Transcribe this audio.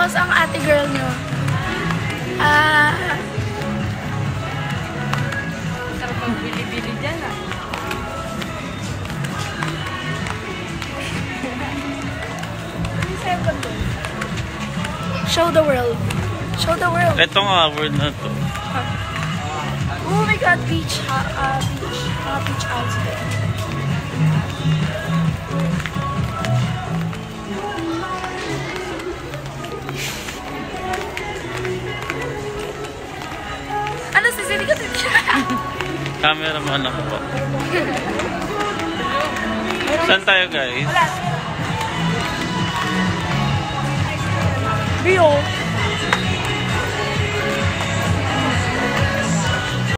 Tapos ang ate girl nyo. Sarap ang bili-bili dyan ah. Show the world. Show the world. Ito nga, word na to. Oh my god, beach outfit. Ano, sisili ka din siya? Cameraman ako po. Saan tayo, guys? Wala. Rio.